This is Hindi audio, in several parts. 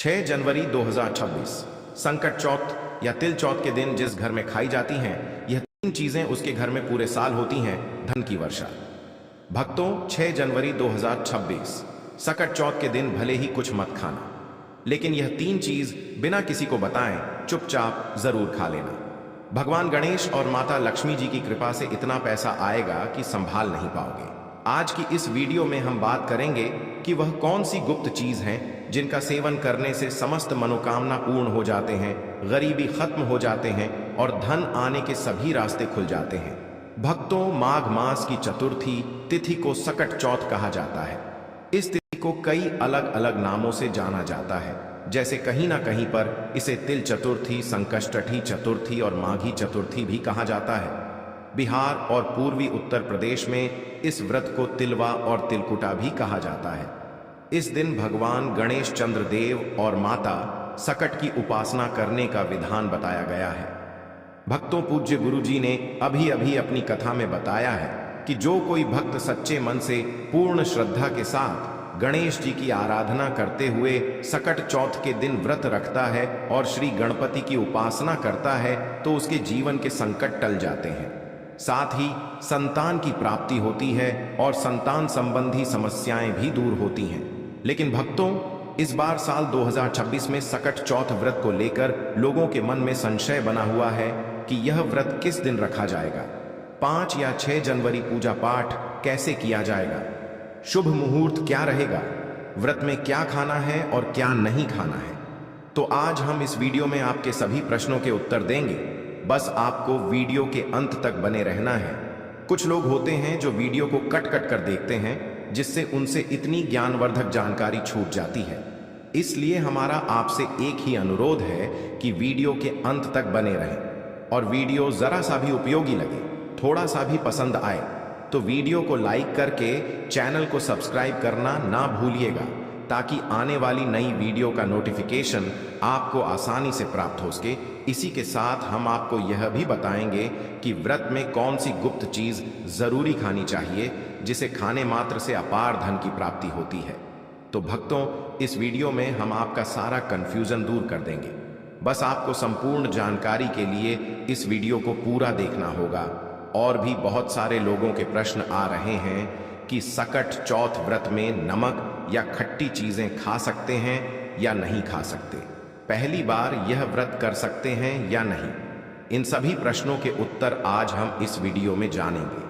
6 जनवरी 2026 संकट चौथ या तिल चौथ के दिन जिस घर में खाई जाती हैं, यह 3 चीजें उसके घर में पूरे साल होती हैं। धन की वर्षा। भक्तों, 6 जनवरी 2026 संकट चौथ के दिन भले ही कुछ मत खाना, लेकिन यह 3 चीज बिना किसी को बताएं चुपचाप जरूर खा लेना। भगवान गणेश और माता लक्ष्मी जी की कृपा से इतना पैसा आएगा कि संभाल नहीं पाओगे। आज की इस वीडियो में हम बात करेंगे कि वह कौन सी गुप्त चीज हैं जिनका सेवन करने से समस्त मनोकामना पूर्ण हो जाते हैं, गरीबी खत्म हो जाते हैं और धन आने के सभी रास्ते खुल जाते हैं। भक्तों, माघ मास की चतुर्थी तिथि को सकट चौथ कहा जाता है। इस तिथि को कई अलग अलग नामों से जाना जाता है, जैसे कहीं ना कहीं पर इसे तिल चतुर्थी, संकष्टठी चतुर्थी और माघी चतुर्थी भी कहा जाता है। बिहार और पूर्वी उत्तर प्रदेश में इस व्रत को तिलवा और तिलकुटा भी कहा जाता है। इस दिन भगवान गणेश चंद्र देव और माता सकट की उपासना करने का विधान बताया गया है। भक्तों, पूज्य गुरु जी ने अभी अभी अपनी कथा में बताया है कि जो कोई भक्त सच्चे मन से पूर्ण श्रद्धा के साथ गणेश जी की आराधना करते हुए सकट चौथ के दिन व्रत रखता है और श्री गणपति की उपासना करता है तो उसके जीवन के संकट टल जाते हैं। साथ ही संतान की प्राप्ति होती है और संतान संबंधी समस्याएं भी दूर होती हैं। लेकिन भक्तों, इस बार साल 2026 में सकट चौथ व्रत को लेकर लोगों के मन में संशय बना हुआ है कि यह व्रत किस दिन रखा जाएगा। 5 या 6 जनवरी पूजा पाठ कैसे किया जाएगा, शुभ मुहूर्त क्या रहेगा, व्रत में क्या खाना है और क्या नहीं खाना है। तो आज हम इस वीडियो में आपके सभी प्रश्नों के उत्तर देंगे। बस आपको वीडियो के अंत तक बने रहना है। कुछ लोग होते हैं जो वीडियो को कट कट कर देखते हैं, जिससे उनसे इतनी ज्ञानवर्धक जानकारी छूट जाती है। इसलिए हमारा आपसे एक ही अनुरोध है कि वीडियो के अंत तक बने रहें और वीडियो जरा सा भी उपयोगी लगे, थोड़ा सा भी पसंद आए तो वीडियो को लाइक करके चैनल को सब्सक्राइब करना ना भूलिएगा, ताकि आने वाली नई वीडियो का नोटिफिकेशन आपको आसानी से प्राप्त हो सके। इसी के साथ हम आपको यह भी बताएंगे कि व्रत में कौन सी गुप्त चीज जरूरी खानी चाहिए, जिसे खाने मात्र से अपार धन की प्राप्ति होती है। तो भक्तों, इस वीडियो में हम आपका सारा कंफ्यूजन दूर कर देंगे। बस आपको संपूर्ण जानकारी के लिए इस वीडियो को पूरा देखना होगा। और भी बहुत सारे लोगों के प्रश्न आ रहे हैं कि सकट चौथ व्रत में नमक या खट्टी चीजें खा सकते हैं या नहीं खा सकते, पहली बार यह व्रत कर सकते हैं या नहीं। इन सभी प्रश्नों के उत्तर आज हम इस वीडियो में जानेंगे।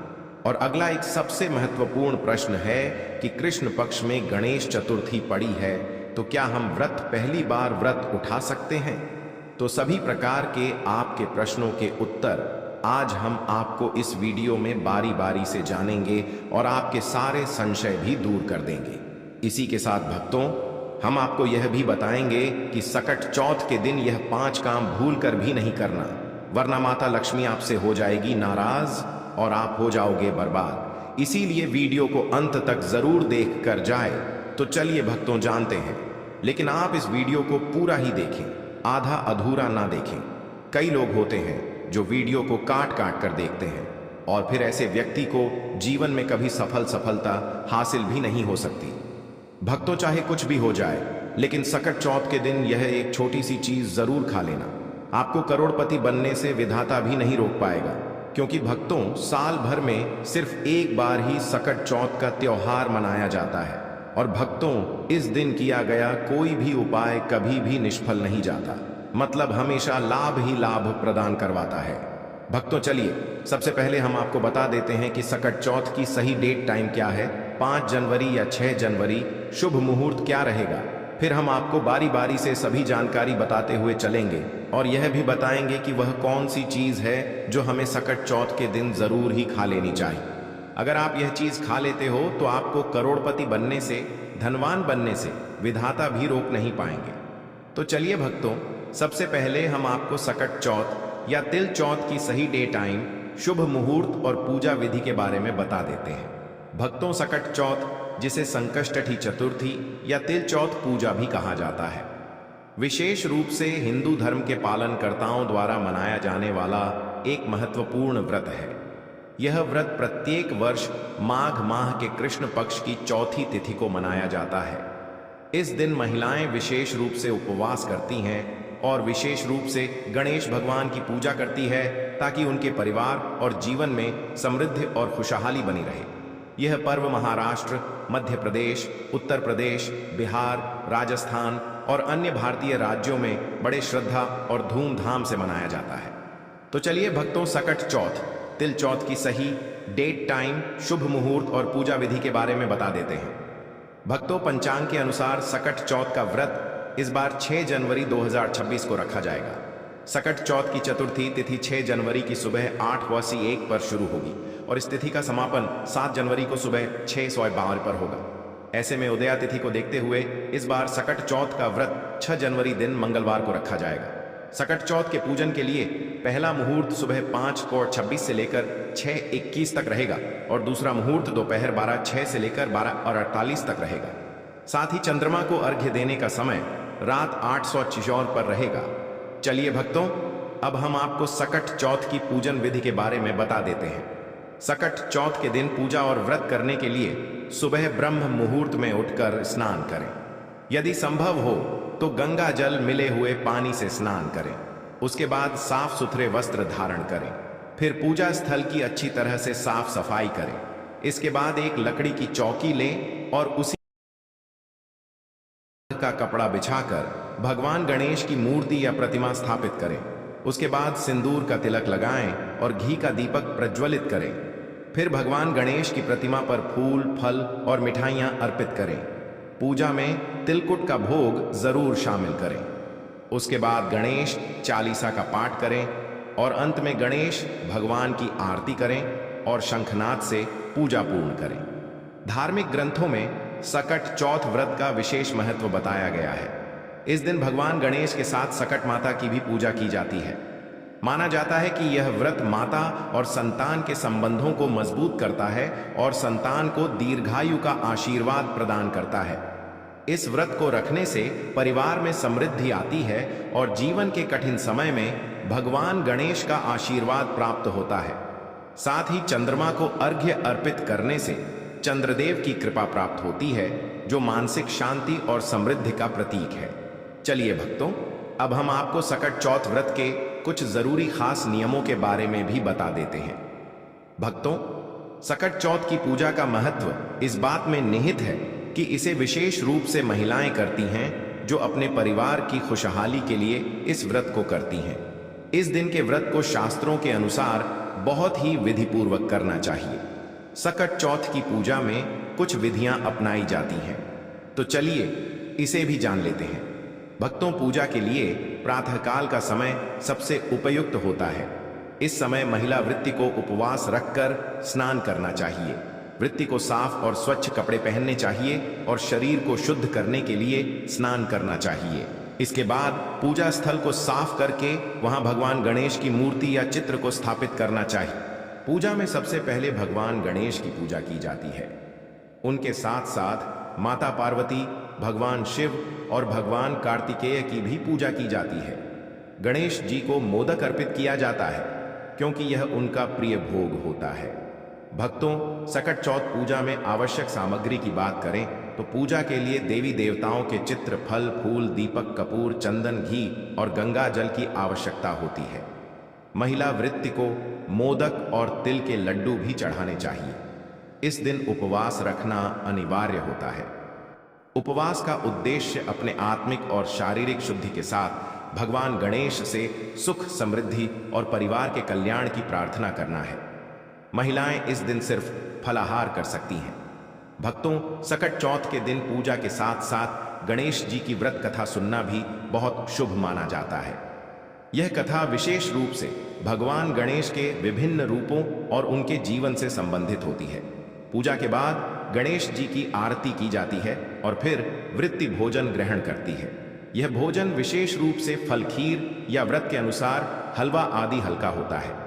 और अगला एक सबसे महत्वपूर्ण प्रश्न है कि कृष्ण पक्ष में गणेश चतुर्थी पड़ी है, तो क्या हम पहली बार व्रत उठा सकते हैं। तो सभी प्रकार के आपके प्रश्नों के उत्तर आज हम आपको इस वीडियो में बारी बारी से जानेंगे और आपके सारे संशय भी दूर कर देंगे। इसी के साथ भक्तों, हम आपको यह भी बताएंगे कि सकट चौथ के दिन यह 5 काम भूल कर भी नहीं करना, वरना माता लक्ष्मी आपसे हो जाएगी नाराज और आप हो जाओगे बर्बाद। इसीलिए वीडियो को अंत तक जरूर देख कर जाए। तो चलिए भक्तों, जानते हैं, लेकिन आप इस वीडियो को पूरा ही देखें, आधा अधूरा ना देखें। कई लोग होते हैं जो वीडियो को काट काट कर देखते हैं और फिर ऐसे व्यक्ति को जीवन में कभी सफलता हासिल भी नहीं हो सकती। भक्तों, चाहे कुछ भी हो जाए, लेकिन सकट चौथ के दिन यह एक छोटी सी चीज जरूर खा लेना। आपको करोड़पति बनने से विधाता भी नहीं रोक पाएगा, क्योंकि भक्तों, साल भर में सिर्फ एक बार ही सकट चौथ का त्योहार मनाया जाता है। और भक्तों, इस दिन किया गया कोई भी उपाय कभी भी निष्फल नहीं जाता, मतलब हमेशा लाभ ही लाभ प्रदान करवाता है। भक्तों, चलिए सबसे पहले हम आपको बता देते हैं कि सकट चौथ की सही डेट टाइम क्या है। 5 जनवरी या 6 जनवरी शुभ मुहूर्त क्या रहेगा। फिर हम आपको बारी बारी से सभी जानकारी बताते हुए चलेंगे और यह भी बताएंगे कि वह कौन सी चीज है जो हमें सकट चौथ के दिन जरूर ही खा लेनी चाहिए। अगर आप यह चीज खा लेते हो तो आपको करोड़पति बनने से, धनवान बनने से विधाता भी रोक नहीं पाएंगे। तो चलिए भक्तों, सबसे पहले हम आपको सकट चौथ या तिल चौथ की सही डे टाइम, शुभ मुहूर्त और पूजा विधि के बारे में बता देते हैं। भक्तों, सकट चौथ, जिसे संकष्टठी चतुर्थी या तिल चौथ पूजा भी कहा जाता है, विशेष रूप से हिंदू धर्म के पालनकर्ताओं द्वारा मनाया जाने वाला एक महत्वपूर्ण व्रत है। यह व्रत प्रत्येक वर्ष माघ माह के कृष्ण पक्ष की चौथी तिथि को मनाया जाता है। इस दिन महिलाएं विशेष रूप से उपवास करती हैं और विशेष रूप से गणेश भगवान की पूजा करती है ताकि उनके परिवार और जीवन में समृद्धि और खुशहाली बनी रहे। यह पर्व महाराष्ट्र, मध्य प्रदेश, उत्तर प्रदेश, बिहार, राजस्थान और अन्य भारतीय राज्यों में बड़े श्रद्धा और धूमधाम से मनाया जाता है। तो चलिए भक्तों, सकट चौथ, तिल चौथ की सही डेट, टाइम, शुभ मुहूर्त और पूजा विधि के बारे में बता देते हैं। भक्तों, पंचांग के अनुसार सकट चौथ का व्रत इस बार 6 जनवरी 2026 को रखा जाएगा। सकट चौथ की चतुर्थी तिथि 6 जनवरी की सुबह 8:01 पर शुरू होगी और इस तिथि का समापन 7 जनवरी को सुबह 6:52 पर होगा। ऐसे में उदया तिथि को देखते हुए इस बार सकट चौथ का व्रत 6 जनवरी दिन मंगलवार को रखा जाएगा। सकट चौथ के पूजन के लिए पहला मुहूर्त सुबह 5:26 से लेकर 6:21 तक रहेगा और दूसरा मुहूर्त दोपहर 12:06 से लेकर 12:48 तक रहेगा। साथ ही चंद्रमा को अर्घ्य देने का समय रात 8:04 पर रहेगा। चलिए भक्तों, अब हम आपको सकट चौथ की पूजन विधि के बारे में बता देते हैं। सकट चौथ के दिन पूजा और व्रत करने के लिए सुबह ब्रह्म मुहूर्त में उठकर स्नान करें। यदि संभव हो तो गंगा जल मिले हुए पानी से स्नान करें। उसके बाद साफ सुथरे वस्त्र धारण करें। फिर पूजा स्थल की अच्छी तरह से साफ सफाई करें। इसके बाद एक लकड़ी की चौकी लें और उसी का कपड़ा बिछाकर भगवान गणेश की मूर्ति या प्रतिमा स्थापित करें। उसके बाद सिंदूर का तिलक लगाएं और घी का दीपक प्रज्वलित करें। फिर भगवान गणेश की प्रतिमा पर फूल, फल और मिठाइयां अर्पित करें। पूजा में तिलकुट का भोग जरूर शामिल करें। उसके बाद गणेश चालीसा का पाठ करें और अंत में गणेश भगवान की आरती करें और शंखनाद से पूजा पूर्ण करें। धार्मिक ग्रंथों में सकट चौथ व्रत का विशेष महत्व बताया गया है। इस दिन भगवान गणेश के साथ सकट माता की भी पूजा की जाती है। माना जाता है कि यह व्रत माता और संतान के संबंधों को मजबूत करता है और संतान को दीर्घायु का आशीर्वाद प्रदान करता है। इस व्रत को रखने से परिवार में समृद्धि आती है और जीवन के कठिन समय में भगवान गणेश का आशीर्वाद प्राप्त होता है। साथ ही चंद्रमा को अर्घ्य अर्पित करने से चंद्रदेव की कृपा प्राप्त होती है, जो मानसिक शांति और समृद्धि का प्रतीक है। चलिए भक्तों, अब हम आपको सकट चौथ व्रत के कुछ जरूरी खास नियमों के बारे में भी बता देते हैं। भक्तों, सकट चौथ की पूजा का महत्व इस बात में निहित है कि इसे विशेष रूप से महिलाएं करती हैं, जो अपने परिवार की खुशहाली के लिए इस व्रत को करती हैं। इस दिन के व्रत को शास्त्रों के अनुसार बहुत ही विधिपूर्वक करना चाहिए। सकट चौथ की पूजा में कुछ विधियां अपनाई जाती हैं, तो चलिए इसे भी जान लेते हैं। भक्तों, पूजा के लिए प्रातःकाल का समय सबसे उपयुक्त होता है। इस समय महिला वृत्ति को उपवास रखकर स्नान करना चाहिए। वृत्ति को साफ और स्वच्छ कपड़े पहनने चाहिए और शरीर को शुद्ध करने के लिए स्नान करना चाहिए। इसके बाद पूजा स्थल को साफ करके वहां भगवान गणेश की मूर्ति या चित्र को स्थापित करना चाहिए। पूजा में सबसे पहले भगवान गणेश की पूजा की जाती है। उनके साथ साथ माता पार्वती, भगवान शिव और भगवान कार्तिकेय की भी पूजा की जाती है। गणेश जी को मोदक अर्पित किया जाता है क्योंकि यह उनका प्रिय भोग होता है। भक्तों, सकट चौथ पूजा में आवश्यक सामग्री की बात करें तो पूजा के लिए देवी देवताओं के चित्र, फल, फूल, दीपक, कपूर, चंदन, घी और गंगा जल की आवश्यकता होती है। महिला वृत्ति को मोदक और तिल के लड्डू भी चढ़ाने चाहिए। इस दिन उपवास रखना अनिवार्य होता है। उपवास का उद्देश्य अपने आत्मिक और शारीरिक शुद्धि के साथ भगवान गणेश से सुख, समृद्धि और परिवार के कल्याण की प्रार्थना करना है। महिलाएं इस दिन सिर्फ फलाहार कर सकती हैं। भक्तों, सकट चौथ के दिन पूजा के साथ साथ गणेश जी की व्रत कथा सुनना भी बहुत शुभ माना जाता है। यह कथा विशेष रूप से भगवान गणेश के विभिन्न रूपों और उनके जीवन से संबंधित होती है। पूजा के बाद गणेश जी की आरती की जाती है और फिर वृत्ति भोजन ग्रहण करती है। यह भोजन विशेष रूप से फल, खीर या व्रत के अनुसार हलवा आदि हल्का होता है।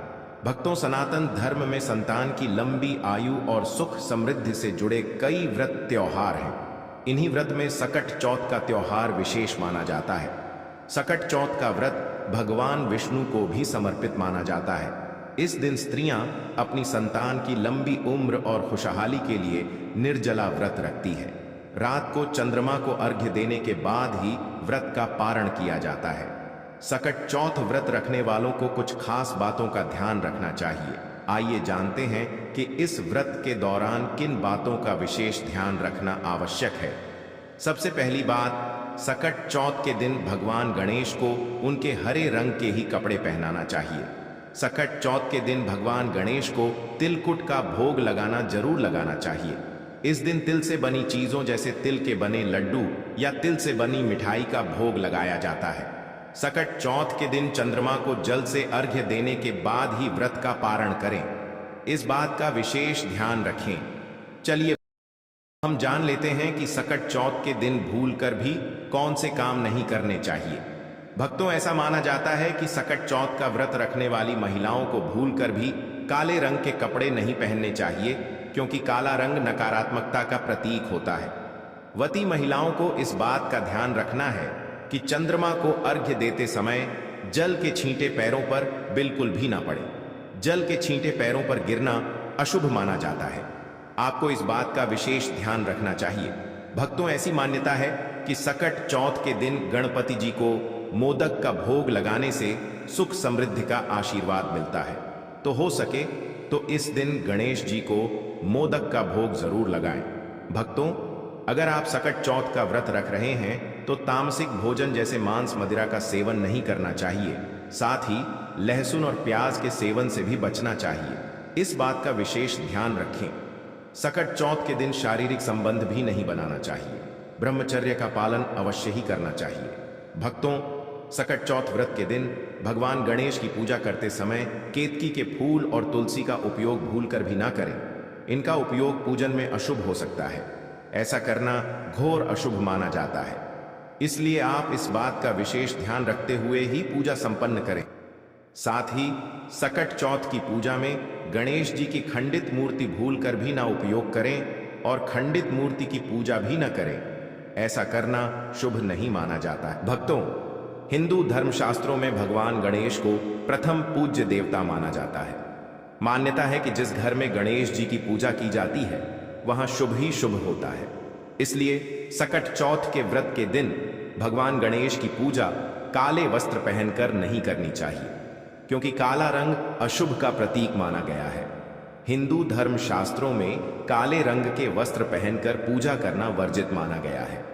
भक्तों, सनातन धर्म में संतान की लंबी आयु और सुख समृद्धि से जुड़े कई व्रत त्योहार हैं। इन्हीं व्रत में सकट चौथ का त्योहार विशेष माना जाता है। सकट चौथ का व्रत भगवान विष्णु को भी समर्पित माना जाता है। इस दिन स्त्रियां अपनी संतान की लंबी उम्र और खुशहाली के लिए निर्जला व्रत रखती है। रात को चंद्रमा को अर्घ्य देने के बाद ही व्रत का पारण किया जाता है। सकट चौथ व्रत रखने वालों को कुछ खास बातों का ध्यान रखना चाहिए। आइए जानते हैं कि इस व्रत के दौरान किन बातों का विशेष ध्यान रखना आवश्यक है। सबसे पहली बात, सकट चौथ के दिन भगवान गणेश को उनके हरे रंग के ही कपड़े पहनाना चाहिए। सकट चौथ के दिन भगवान गणेश को तिलकुट का भोग जरूर लगाना चाहिए। इस दिन तिल से बनी चीजों जैसे तिल के बने लड्डू या तिल से बनी मिठाई का भोग लगाया जाता है। सकट चौथ के दिन चंद्रमा को जल से अर्घ्य देने के बाद ही व्रत का पारण करें। इस बात का विशेष ध्यान रखें। चलिए हम जान लेते हैं कि सकट चौथ के दिन भूलकर भी कौन से काम नहीं करने चाहिए। भक्तों, ऐसा माना जाता है कि सकट चौथ का व्रत रखने वाली महिलाओं को भूलकर भी काले रंग के कपड़े नहीं पहनने चाहिए, क्योंकि काला रंग नकारात्मकता का प्रतीक होता है। वती महिलाओं को इस बात का ध्यान रखना है कि चंद्रमा को अर्घ्य देते समय जल के छींटे पैरों पर बिल्कुल भी ना पड़े। जल के छींटे पैरों पर गिरना अशुभ माना जाता है। आपको इस बात का विशेष ध्यान रखना चाहिए। भक्तों, ऐसी मान्यता है कि सकट चौथ के दिन गणपति जी को मोदक का भोग लगाने से सुख समृद्धि का आशीर्वाद मिलता है। तो हो सके तो इस दिन गणेश जी को मोदक का भोग जरूर लगाएं। भक्तों, अगर आप सकट चौथ का व्रत रख रहे हैं तो तामसिक भोजन जैसे मांस मदिरा का सेवन नहीं करना चाहिए। साथ ही लहसुन और प्याज के सेवन से भी बचना चाहिए। इस बात का विशेष ध्यान रखें। सकट चौथ के दिन शारीरिक संबंध भी नहीं बनाना चाहिए। ब्रह्मचर्य का पालन अवश्य ही करना चाहिए। भक्तों, सकट चौथ व्रत के दिन भगवान गणेश की पूजा करते समय केतकी के फूल और तुलसी का उपयोग भूलकर भी ना करें। इनका उपयोग पूजन में अशुभ हो सकता है। ऐसा करना घोर अशुभ माना जाता है। इसलिए आप इस बात का विशेष ध्यान रखते हुए ही पूजा संपन्न करें। साथ ही सकट चौथ की पूजा में गणेश जी की खंडित मूर्ति भूलकर भी ना उपयोग करें और खंडित मूर्ति की पूजा भी न करें। ऐसा करना शुभ नहीं माना जाता है। भक्तों, हिंदू धर्मशास्त्रों में भगवान गणेश को प्रथम पूज्य देवता माना जाता है। मान्यता है कि जिस घर में गणेश जी की पूजा की जाती है वहां शुभ ही शुभ होता है। इसलिए सकट चौथ के व्रत के दिन भगवान गणेश की पूजा काले वस्त्र पहनकर नहीं करनी चाहिए, क्योंकि काला रंग अशुभ का प्रतीक माना गया है। हिंदू धर्म शास्त्रों में काले रंग के वस्त्र पहनकर पूजा करना वर्जित माना गया है।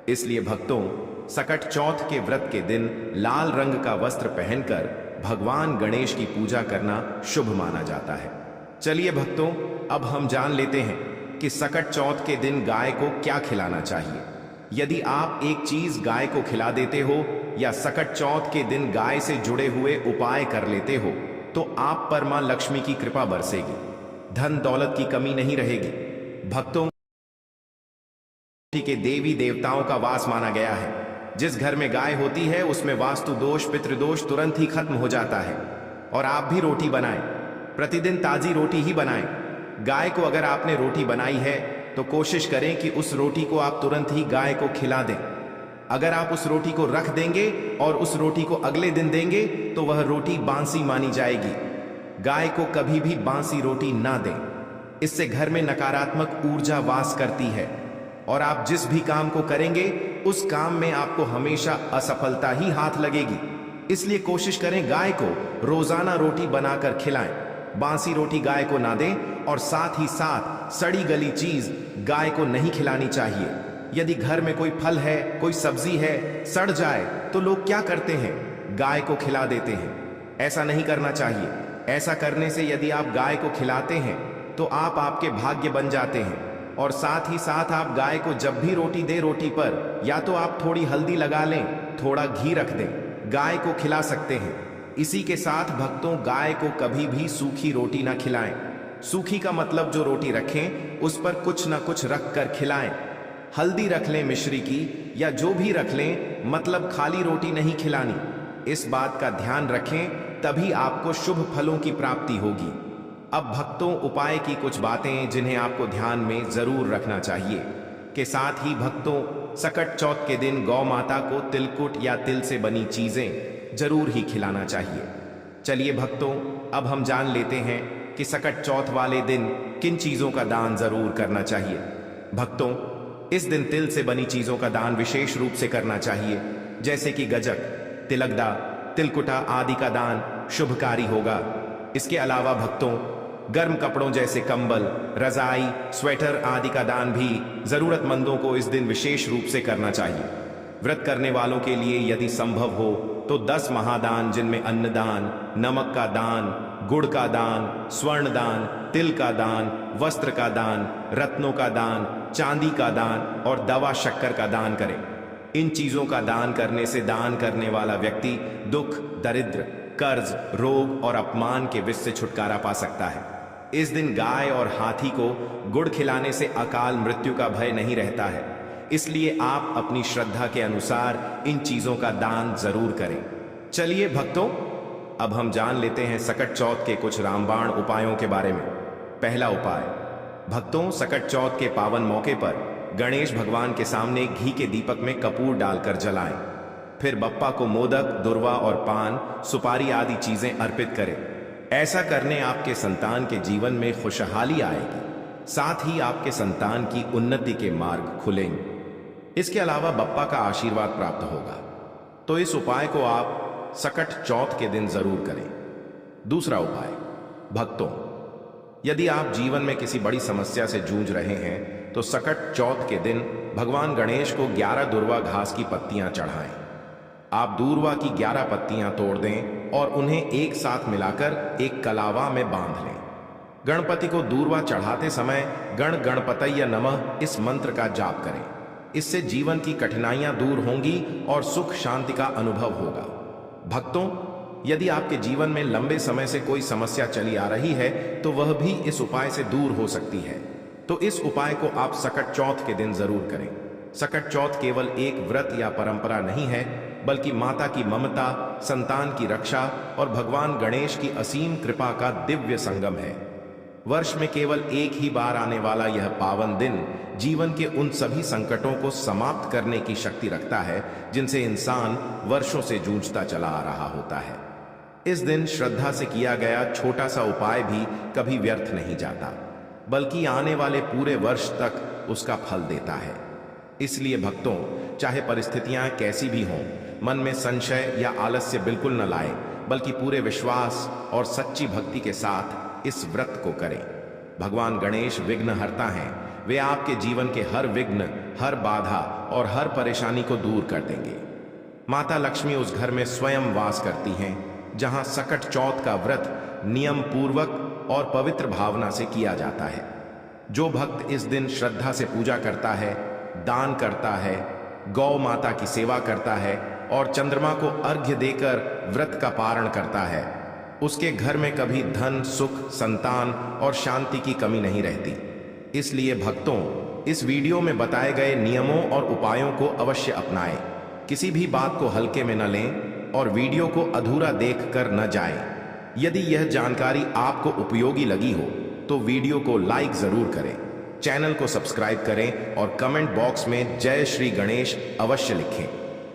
इसलिए भक्तों, सकट चौथ के व्रत के दिन लाल रंग का वस्त्र पहनकर भगवान गणेश की पूजा करना शुभ माना जाता है। चलिए भक्तों, अब हम जान लेते हैं कि सकट चौथ के दिन गाय को क्या खिलाना चाहिए। यदि आप एक चीज गाय को खिला देते हो या सकट चौथ के दिन गाय से जुड़े हुए उपाय कर लेते हो तो आप पर मां लक्ष्मी की कृपा बरसेगी, धन दौलत की कमी नहीं रहेगी। भक्तों के देवी देवताओं का वास माना गया है। जिस घर में गाय होती है उसमें वास्तु दोष पितृदोष तुरंत ही खत्म हो जाता है। और आप भी रोटी बनाएं, प्रतिदिन ताजी रोटी ही बनाएं। गाय को अगर आपने रोटी बनाई है तो कोशिश करें कि उस रोटी को आप तुरंत ही गाय को खिला दें। अगर आप उस रोटी को रख देंगे और उस रोटी को अगले दिन देंगे तो वह रोटी बांसी मानी जाएगी। गाय को कभी भी बांसी रोटी ना दें, इससे घर में नकारात्मक ऊर्जा वास करती है और आप जिस भी काम को करेंगे उस काम में आपको हमेशा असफलता ही हाथ लगेगी। इसलिए कोशिश करें गाय को रोजाना रोटी बनाकर खिलाएं, बांसी रोटी गाय को ना दें और साथ ही साथ सड़ी गली चीज गाय को नहीं खिलानी चाहिए। यदि घर में कोई फल है, कोई सब्जी है, सड़ जाए तो लोग क्या करते हैं, गाय को खिला देते हैं। ऐसा नहीं करना चाहिए। ऐसा करने से यदि आप गाय को खिलाते हैं तो आप आपके भाग्य बन जाते हैं। और साथ ही साथ आप गाय को जब भी रोटी दे, रोटी पर या तो आप थोड़ी हल्दी लगा लें, थोड़ा घी रख दें, गाय को खिला सकते हैं। इसी के साथ भक्तों, गाय को कभी भी सूखी रोटी ना खिलाएं। सूखी का मतलब जो रोटी रखें उस पर कुछ ना कुछ रख कर खिलाएं। हल्दी रख लें मिश्री की या जो भी रख लें, मतलब खाली रोटी नहीं खिलानी। इस बात का ध्यान रखें, तभी आपको शुभ फलों की प्राप्ति होगी। अब भक्तों, उपाय की कुछ बातें जिन्हें आपको ध्यान में जरूर रखना चाहिए। के साथ ही भक्तों, सकट चौथ के दिन गौ माता को तिलकुट या तिल से बनी चीजें जरूर ही खिलाना चाहिए। चलिए भक्तों, अब हम जान लेते हैं कि सकट चौथ वाले दिन किन चीजों का दान जरूर करना चाहिए। भक्तों, इस दिन तिल से बनी चीजों का दान विशेष रूप से करना चाहिए, जैसे कि गजक, तिलकदा, तिलकुटा आदि का दान शुभकारी होगा। इसके अलावा भक्तों, गर्म कपड़ों जैसे कंबल, रजाई, स्वेटर आदि का दान भी जरूरतमंदों को इस दिन विशेष रूप से करना चाहिए। व्रत करने वालों के लिए यदि संभव हो तो 10 महादान, जिनमें अन्नदान, नमक का दान, गुड़ का दान, स्वर्ण दान, तिल का दान, वस्त्र का दान, रत्नों का दान, चांदी का दान और दवा शक्कर का दान करें। इन चीजों का दान करने से दान करने वाला व्यक्ति दुख, दरिद्र, कर्ज, रोग और अपमान के विष से छुटकारा पा सकता है। इस दिन गाय और हाथी को गुड़ खिलाने से अकाल मृत्यु का भय नहीं रहता है, इसलिए आप अपनी श्रद्धा के अनुसार इन चीजों का दान जरूर करें। चलिए भक्तों, अब हम जान लेते हैं सकट चौथ के कुछ रामबाण उपायों के बारे में। पहला उपाय, भक्तों, सकट चौथ के पावन मौके पर गणेश भगवान के सामने घी के दीपक में कपूर डालकर जलाएं। फिर बप्पा को मोदक, दुर्वा और पान, सुपारी आदि चीजें अर्पित करें। ऐसा करने आपके संतान के जीवन में खुशहाली आएगी, साथ ही आपके संतान की उन्नति के मार्ग खुलेंगे। इसके अलावा बप्पा का आशीर्वाद प्राप्त होगा। तो इस उपाय को आप सकट चौथ के दिन जरूर करें। दूसरा उपाय, भक्तों, यदि आप जीवन में किसी बड़ी समस्या से जूझ रहे हैं तो सकट चौथ के दिन भगवान गणेश को 11 दुर्वा घास की पत्तियां चढ़ाएं। आप दूर्वा की 11 पत्तियां तोड़ दें और उन्हें एक साथ मिलाकर एक कलावा में बांध लें। गणपति को दूर्वा चढ़ाते समय गण गणपतये नमः इस मंत्र का जाप करें। इससे जीवन की कठिनाइयां दूर होंगी और सुख शांति का अनुभव होगा। भक्तों, यदि आपके जीवन में लंबे समय से कोई समस्या चली आ रही है तो वह भी इस उपाय से दूर हो सकती है। तो इस उपाय को आप सकट चौथ के दिन जरूर करें। सकट चौथ केवल एक व्रत या परंपरा नहीं है, बल्कि माता की ममता, संतान की रक्षा और भगवान गणेश की असीम कृपा का दिव्य संगम है। वर्ष में केवल एक ही बार आने वाला यह पावन दिन जीवन के उन सभी संकटों को समाप्त करने की शक्ति रखता है जिनसे इंसान वर्षों से जूझता चला आ रहा होता है। इस दिन श्रद्धा से किया गया छोटा सा उपाय भी कभी व्यर्थ नहीं जाता, बल्कि आने वाले पूरे वर्ष तक उसका फल देता है। इसलिए भक्तों, चाहे परिस्थितियां कैसी भी हों, मन में संशय या आलस्य बिल्कुल न लाएं, बल्कि पूरे विश्वास और सच्ची भक्ति के साथ इस व्रत को करें। भगवान गणेश विघ्नहर्ता हैं। वे आपके जीवन के हर विघ्न, हर बाधा और हर परेशानी को दूर कर देंगे। माता लक्ष्मी उस घर में स्वयं वास करती हैं जहां सकट चौथ का व्रत नियम पूर्वक और पवित्र भावना से किया जाता है। जो भक्त इस दिन श्रद्धा से पूजा करता है, दान करता है, गौ माता की सेवा करता है और चंद्रमा को अर्घ्य देकर व्रत का पारण करता है, उसके घर में कभी धन, सुख, संतान और शांति की कमी नहीं रहती। इसलिए भक्तों, इस वीडियो में बताए गए नियमों और उपायों को अवश्य अपनाएं। किसी भी बात को हल्के में न लें और वीडियो को अधूरा देखकर न जाएं। यदि यह जानकारी आपको उपयोगी लगी हो तो वीडियो को लाइक जरूर करें, चैनल को सब्सक्राइब करें और कमेंट बॉक्स में जय श्री गणेश अवश्य लिखें,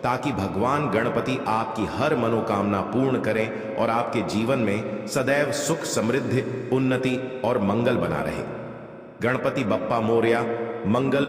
ताकि भगवान गणपति आपकी हर मनोकामना पूर्ण करें और आपके जीवन में सदैव सुख, समृद्धि, उन्नति और मंगल बना रहे। गणपति बप्पा मोरया। मंगल।